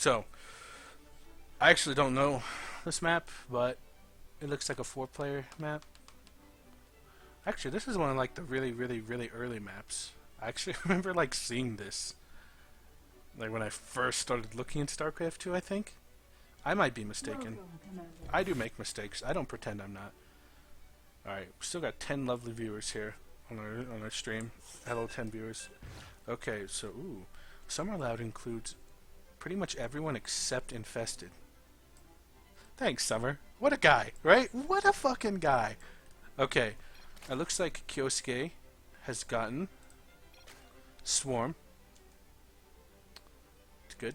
So, I actually don't know this map, but it looks like a 4-player map. Actually, this is one of like the really, really, really early maps. I actually remember like seeing this, like when I first started looking into StarCraft 2. I think I might be mistaken. I do make mistakes. I don't pretend I'm not. All right, we still got 10 lovely viewers here on our stream. Hello, 10 viewers. Okay, so Summerloud includes pretty much everyone except Infested. Thanks, Summer. What a guy, right? What a fucking guy. Okay, it looks like Kyosuke has gotten Swarm. It's good.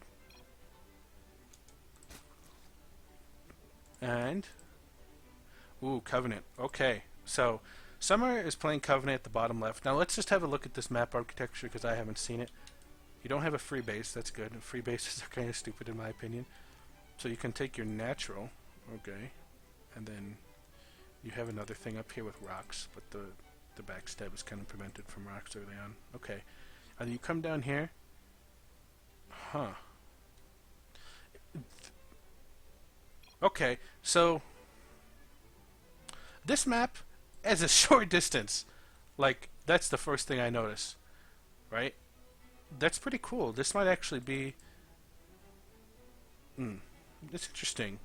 And Covenant. Okay, so Summer is playing Covenant at the bottom left. Now let's just have a look at this map architecture because I haven't seen it. You don't have a free base. That's good. Free bases are kind of stupid in my opinion. So you can take your natural, okay, and then you have another thing up here with rocks, but the backstab is kind of prevented from rocks early on. Okay, and you come down here. Huh. Okay, so this map has a short distance. Like, that's the first thing I notice, right? That's pretty cool. This might actually be... It's interesting.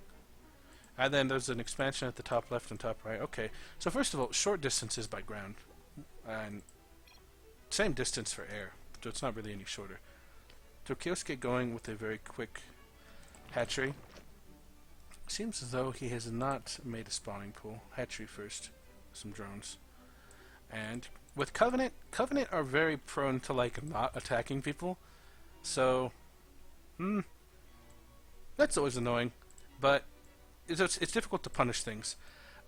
And then there's an expansion at the top left and top right. Okay, so first of all, short distances by ground. And same distance for air, so it's not really any shorter. So Kyosuke going with a very quick hatchery. Seems as though he has not made a spawning pool. Hatchery first. Some drones. And with Covenant are very prone to like not attacking people. So, that's always annoying. But it's difficult to punish things.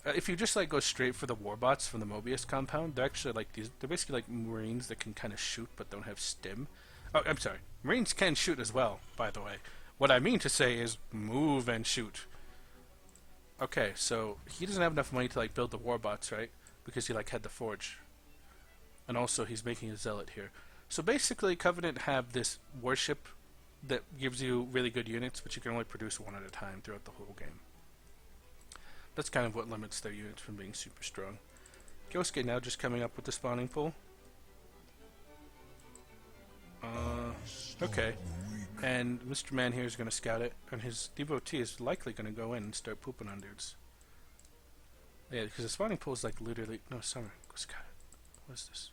If you just like go straight for the warbots from the Mobius compound, they're actually like they're basically like Marines that can kind of shoot but don't have stim. Oh, I'm sorry. Marines can shoot as well, by the way. What I mean to say is move and shoot. Okay, so he doesn't have enough money to like build the warbots, right? Because he like had the forge. And also he's making a zealot here. So basically Covenant have this warship that gives you really good units, but you can only produce one at a time throughout the whole game. That's kind of what limits their units from being super strong. Kyosuke now just coming up with the spawning pool. Okay. And Mr. Man here is going to scout it, and his devotee is likely going to go in and start pooping on dudes. Yeah, because the spawning pool is like literally... No, Summer, go scout it. What is this?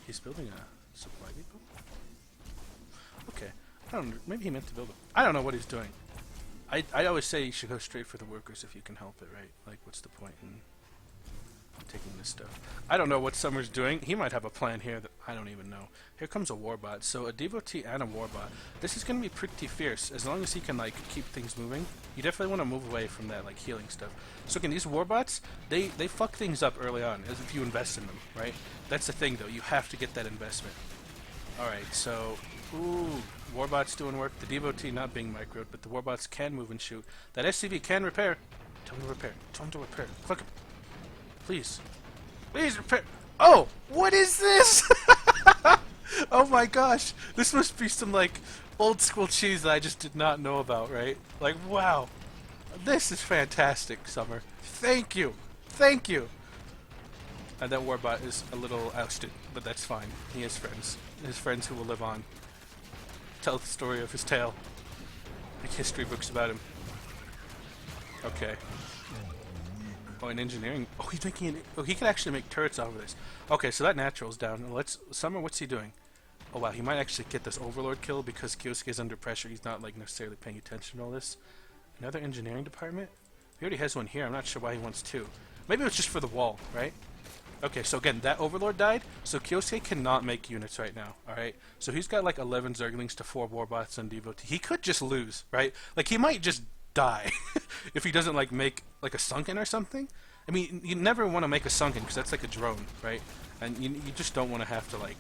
He's building a supply depot? Okay. I don't know. Maybe he meant to build it. I don't know what he's doing. I always say you should go straight for the workers if you can help it, right? Like, what's the point in taking this stuff? I don't know what Summer's doing. He might have a plan here that I don't even know. Here comes a warbot. So a devotee and a warbot. This is going to be pretty fierce. As long as he can, like, keep things moving. You definitely want to move away from that, like, healing stuff. So again, these warbots, they fuck things up early on, as if you invest in them, right? That's the thing, though. You have to get that investment. Alright, so... Warbot's doing work. The devotee not being microed, but the warbots can move and shoot. That SCV can repair. Tell him to repair. Tell him to repair. Click him. Please. Please repair. Oh! What is this? Oh my gosh. This must be some, like, old school cheese that I just did not know about, right? Like, wow. This is fantastic, Summer. Thank you. Thank you. And that warbot is a little ousted, but that's fine. He has friends. His friends who will live on. Tell the story of his tale. Make history books about him. Okay. Oh, in engineering. Oh, he's making it. Oh, he can actually make turrets out of this. Okay, so that natural's down. Let's. Summer, what's he doing? Oh wow, he might actually get this overlord kill because Kyosuke's under pressure. He's not like necessarily paying attention to all this. Another engineering department. He already has one here. I'm not sure why he wants two. Maybe it was just for the wall, right? Okay, so again, that overlord died, so Kyosuke cannot make units right now, alright? So he's got like 11 Zerglings to 4 warbots and devotee. He could just lose, right? Like, he might just die if he doesn't like make like a sunken or something. I mean, you never want to make a sunken because that's like a drone, right? And you just don't want to have to like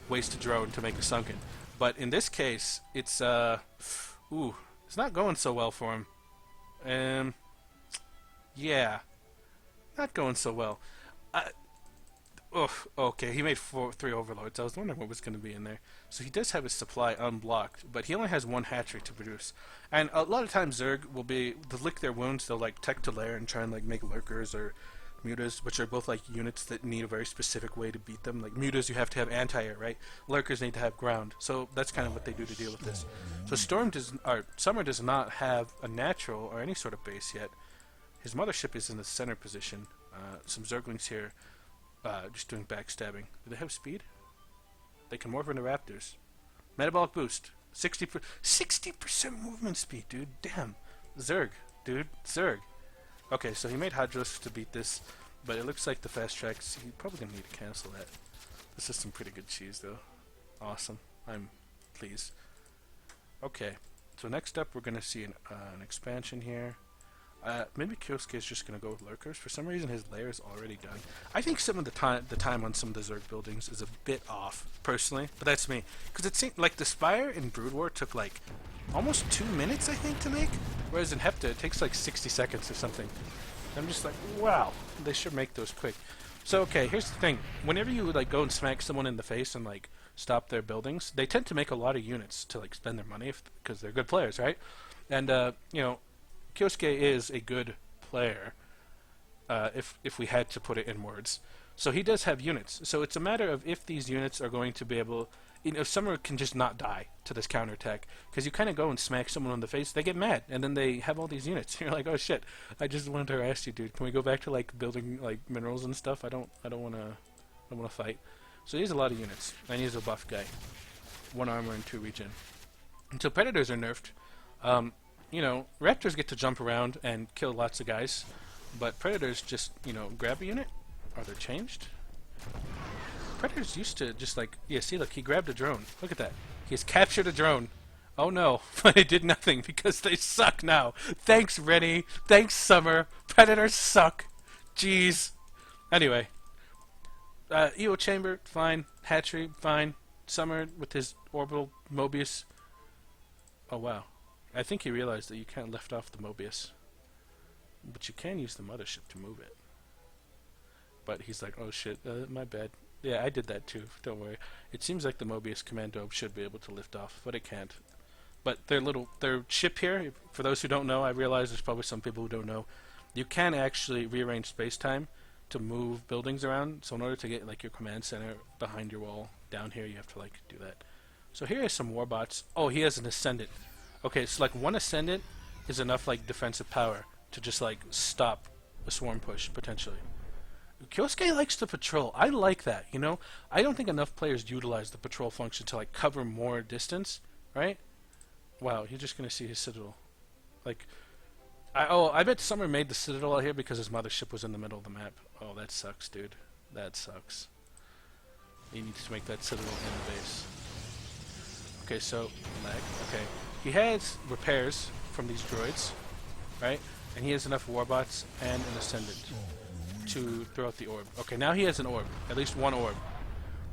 waste a drone to make a sunken. But in this case, it's it's not going so well for him. Yeah, not going so well. Oh, okay. He made 3 overlords. I was wondering what was going to be in there. So he does have his supply unblocked, but he only has 1 hatchery to produce. And a lot of times Zerg will be to lick their wounds. They'll like tech to lair and try and like make lurkers or mutas, which are both like units that need a very specific way to beat them. Like mutas, you have to have anti-air, right? Lurkers need to have ground. So that's kind of what they do to deal with this. So Summer does not have a natural or any sort of base yet. His mothership is in the center position. Some Zerglings here. Just doing backstabbing. Do they have speed? They can morph into raptors. Metabolic boost. 60% movement speed, dude. Damn. Zerg, dude. Zerg. Okay, so he made Hydros to beat this, but it looks like the fast tracks, he's probably going to need to cancel that. This is some pretty good cheese, though. Awesome. I'm pleased. Okay, so next up we're going to see an expansion here. Maybe Kyosuke is just going to go with lurkers. For some reason, his lair is already done. I think some of the time on some of the Zerg buildings is a bit off, personally, but that's me. Because it seemed like the Spire in Brood War took like almost 2 minutes, I think, to make, whereas in Hepta it takes like 60 seconds or something. I'm just like, wow, they should make those quick. So okay, here's the thing: whenever you like go and smack someone in the face and like stop their buildings, they tend to make a lot of units to like spend their money because they're good players, right? And you know, Kyosuke is a good player, if we had to put it in words. So he does have units. So it's a matter of if these units are going to be able... You know, Summer can just not die to this counterattack. Because you kind of go and smack someone in the face, they get mad, and then they have all these units. You're like, oh shit, I just wanted to harass you, dude. Can we go back to like building like minerals and stuff? I don't want to fight. So he has a lot of units, and he's a buff guy. 1 armor and 2 regen. Until predators are nerfed, you know, raptors get to jump around and kill lots of guys, but predators just, you know, grab a unit. Are they changed? Predators used to just like, yeah, see, look, he grabbed a drone. Look at that. He has captured a drone. Oh no, but it did nothing because they suck now. Thanks, Rennie. Thanks, Summer. Predators suck. Jeez. Anyway, EO chamber, fine. Hatchery, fine. Summer with his orbital Mobius. Oh wow. I think he realized that you can't lift off the Mobius. But you can use the mothership to move it. But he's like, oh shit, my bad. Yeah, I did that too, don't worry. It seems like the Mobius Commando should be able to lift off, but it can't. But their ship here, for those who don't know, I realize there's probably some people who don't know, you can actually rearrange space-time to move buildings around. So in order to get like your command center behind your wall down here, you have to like do that. So here is some warbots. Oh, he has an Ascendant. Okay, so like 1 Ascendant is enough like defensive power to just like stop a swarm push, potentially. Kyosuke likes to patrol. I like that, you know? I don't think enough players utilize the patrol function to like cover more distance, right? Wow, you're just gonna see his Citadel. Like, I bet Summer made the Citadel out here because his mothership was in the middle of the map. Oh, that sucks, dude. That sucks. He needs to make that Citadel in the base. Okay, so, lag. Okay. He has repairs from these droids, right? And he has enough warbots and an Ascendant to throw out the orb. Okay, now he has an orb. At least 1 orb.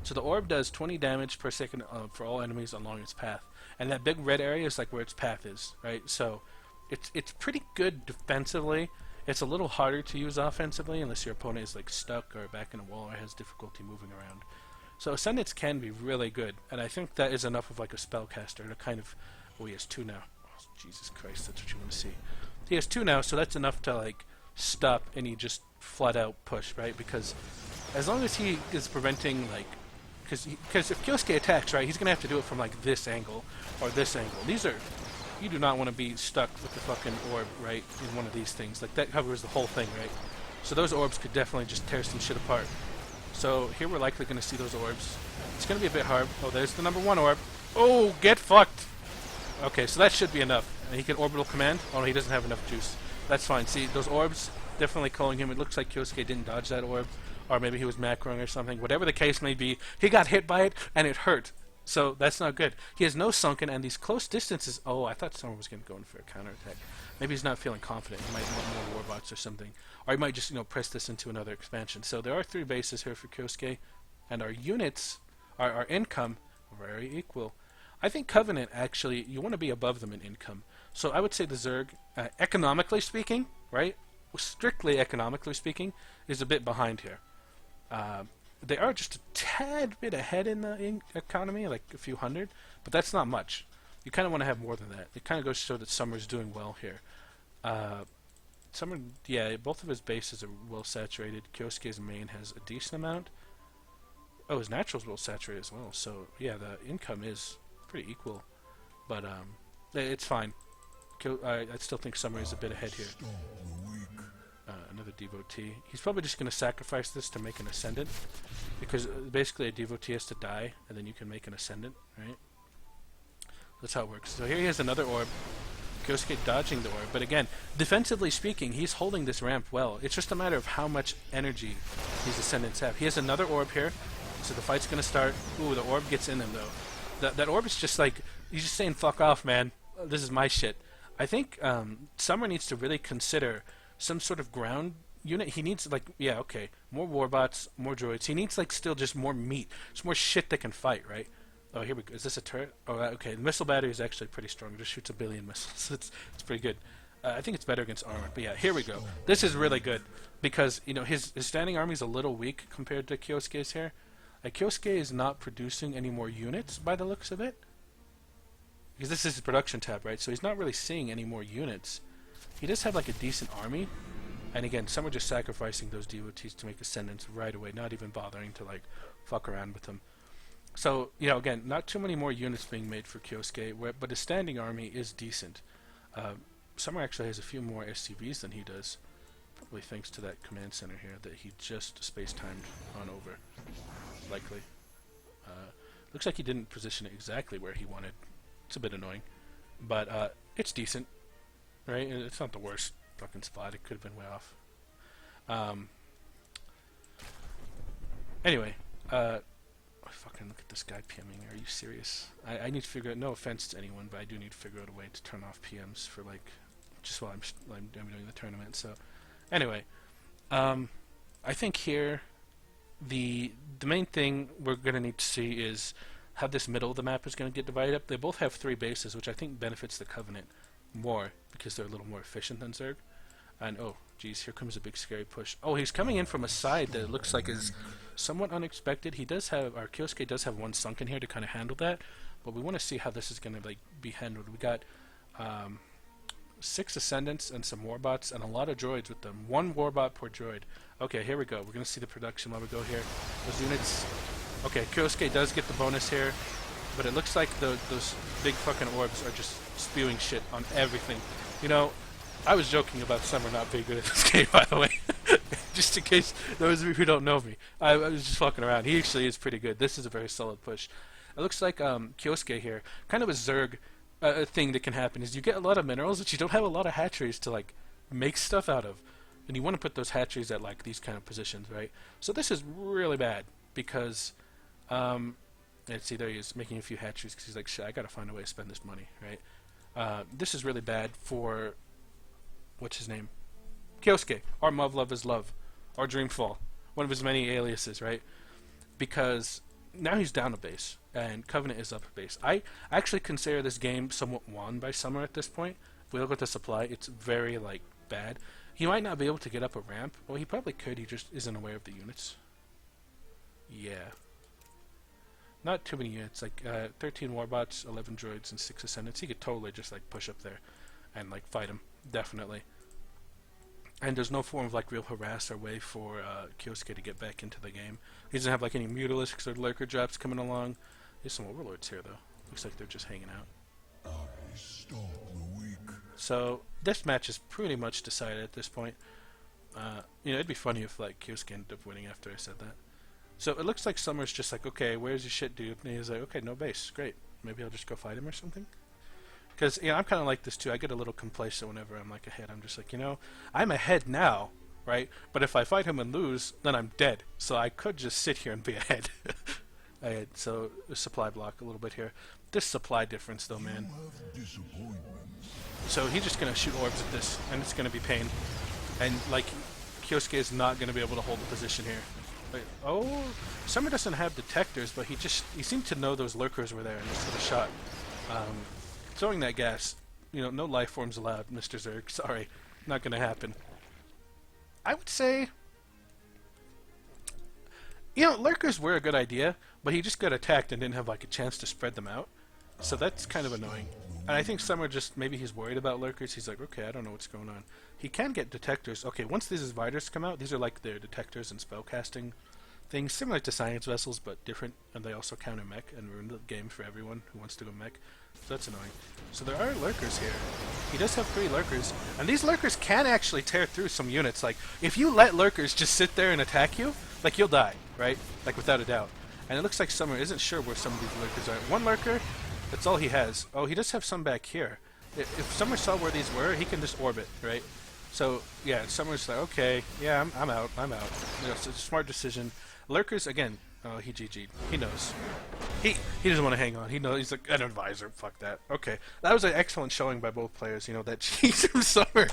So the orb does 20 damage per second for all enemies along its path. And that big red area is like where its path is, right? So it's pretty good defensively. It's a little harder to use offensively unless your opponent is like stuck or back in a wall or has difficulty moving around. So Ascendants can be really good, and I think that is enough of like a spellcaster to kind of... Oh, he has 2 now. Oh, Jesus Christ, that's what you want to see. He has 2 now, so that's enough to like stop any just flat out push, right? Because as long as he is preventing like... Because if Kyosuke attacks, right, he's going to have to do it from like this angle or this angle. These are... You do not want to be stuck with the fucking orb, right, in one of these things. Like, that covers the whole thing, right? So those orbs could definitely just tear some shit apart. So here we're likely going to see those orbs. It's going to be a bit hard. Oh, there's the number 1 orb. Oh, get fucked! Okay, so that should be enough. And he can orbital command. Oh, no, he doesn't have enough juice. That's fine. See, those orbs definitely calling him. It looks like Kyosuke didn't dodge that orb. Or maybe he was macroing or something. Whatever the case may be, he got hit by it, and it hurt. So that's not good. He has no sunken, and these close distances... Oh, I thought someone was going to go in for a counterattack. Maybe he's not feeling confident. He might want more warbots or something. Or he might just, you know, press this into another expansion. So there are 3 bases here for Kyosuke, and our units, our income, are very equal. I think Covenant, actually, you want to be above them in income. So I would say the Zerg, economically speaking, right? Strictly economically speaking, is a bit behind here. They are just a tad bit ahead in the economy, like a few hundred, but that's not much. You kind of want to have more than that. It kind of goes to show that Summer's doing well here. Summer, yeah, both of his bases are well saturated. Kyosuke's main has a decent amount. Oh, his natural's well saturated as well. So yeah, the income is pretty equal, but it's fine. I still think Summer is a bit ahead here. Another devotee. He's probably just going to sacrifice this to make an ascendant, because basically a devotee has to die, and then you can make an ascendant, right? That's how it works. So here he has another orb. Kyosuke dodging the orb, but again, defensively speaking, he's holding this ramp well. It's just a matter of how much energy these ascendants have. He has another orb here, so the fight's going to start. Ooh, the orb gets in him, though. That orb is just like, he's just saying, fuck off, man. This is my shit. I think Summer needs to really consider some sort of ground unit. He needs, like, yeah, okay, more warbots, more droids. He needs, like, still just more meat. Just more shit that can fight, right? Oh, here we go. Is this a turret? Oh, okay. The missile battery is actually pretty strong. It just shoots 1 billion missiles. It's pretty good. I think it's better against armor. But yeah, here we go. This is really good because, you know, his standing army is a little weak compared to Kyosuke's here. Kyosuke is not producing any more units by the looks of it, because this is his production tab, right? So he's not really seeing any more units. He does have like a decent army, and again, some are just sacrificing those devotees to make ascendants right away, not even bothering to like fuck around with them. So, you know, again, not too many more units being made for Kyosuke, but his standing army is decent. Summer actually has a few more SCVs than he does, probably thanks to that command center here that he just space-timed on over, likely. Looks like he didn't position it exactly where he wanted. It's a bit annoying, but it's decent, right? It's not the worst fucking spot. It could have been way off. Anyway, fucking look at this guy PMing. Are you serious? I need to figure out, no offense to anyone, but I do need to figure out a way to turn off PMs for, like, just while I'm doing the tournament. So, anyway, I think here the main thing we're going to need to see is how this middle of the map is going to get divided up. They both have 3 bases, which I think benefits the Covenant more because they're a little more efficient than Zerg. And oh, geez, here comes a big scary push. Oh, he's coming in from a side that it looks like is somewhat unexpected. He does have, our Kyosuke does have 1 sunken here to kind of handle that, but we want to see how this is going to like be handled. We got 6 ascendants and some warbots and a lot of droids with them. 1 warbot per droid. Okay, here we go. We're going to see the production while we go here. Those units. Okay, Kyosuke does get the bonus here, but it looks like those big fucking orbs are just spewing shit on everything. You know, I was joking about Summer not being good at this game, by the way. Just in case those of you who don't know me. I was just fucking around. He actually is pretty good. This is a very solid push. It looks like Kyosuke here, kind of a Zerg thing that can happen is you get a lot of minerals, but you don't have a lot of hatcheries to like make stuff out of. And you want to put those hatcheries at like these kind of positions, right? So this is really bad because, let's see, there he is making a few hatcheries because he's like, shit, I gotta find a way to spend this money, right? This is really bad for, what's his name? Kyosuke, or muvluvislove, or Dreamfall, one of his many aliases, right? Because now he's down a base, and Covenant is up a base. I actually consider this game somewhat won by Summer at this point. If we look at the supply, it's very, like, bad. He might not be able to get up a ramp. Well, he probably could, he just isn't aware of the units. Yeah. Not too many units, like 13 warbots, 11 droids, and 6 ascendants. He could totally just, like, push up there and, like, fight him. Definitely. And there's no form of like real harass or way for Kyosuke to get back into the game. He doesn't have like any mutalisks or lurker drops coming along. There's some overlords here though. Looks like they're just hanging out. So this match is pretty much decided at this point. You know, it'd be funny if like Kyosuke ended up winning after I said that. So it looks like Summer's just like, okay, where's your shit, dude? And he's like, okay, no base, great. Maybe I'll just go fight him or something. Because, you know, I'm kind of like this, too. I get a little complacent whenever I'm, like, ahead. I'm just like, you know, I'm ahead now, right? But if I fight him and lose, then I'm dead. So I could just sit here and be ahead. So, supply block a little bit here. This supply difference, though, man. So he's just going to shoot orbs at this, and it's going to be pain. And, like, Kyosuke is not going to be able to hold the position here. Like, oh, Summer doesn't have detectors, but he seemed to know those lurkers were there and just hit a shot. Throwing that gas, you know, no life forms allowed, Mr. Zerg. Sorry, not going to happen. I would say You know, lurkers were a good idea, but he just got attacked and didn't have like a chance to spread them out. So that's kind of annoying. And I think Summer just, maybe he's worried about lurkers. He's like, okay, I don't know what's going on. He can get detectors. Okay, once these Viters come out, these are like their detectors and spellcasting things, similar to science vessels, but different. And they also counter mech and ruin the game for everyone who wants to go mech. So that's annoying. So there are lurkers here. He does have 3 lurkers. And these lurkers can actually tear through some units. Like, if you let lurkers just sit there and attack you, like, you'll die, right? Like, without a doubt. And it looks like Summer isn't sure where some of these lurkers are. 1 lurker, that's all he has. Oh, he does have some back here. If Summer saw where these were, he can just orbit, right? So, yeah, Summer's like, okay, yeah, I'm out. You know, it's a smart decision. Lurkers, again, oh, he GG'd. He knows. He doesn't want to hang on. He knows. He's like, an advisor. Fuck that. Okay. That was an excellent showing by both players. You know, that cheese from Summer.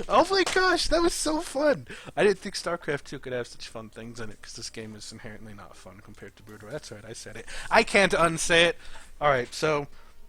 Oh my gosh, that was so fun. I didn't think StarCraft 2 could have such fun things in it, because this game is inherently not fun compared to Brood War. That's right, I said it. I can't unsay it. Alright, so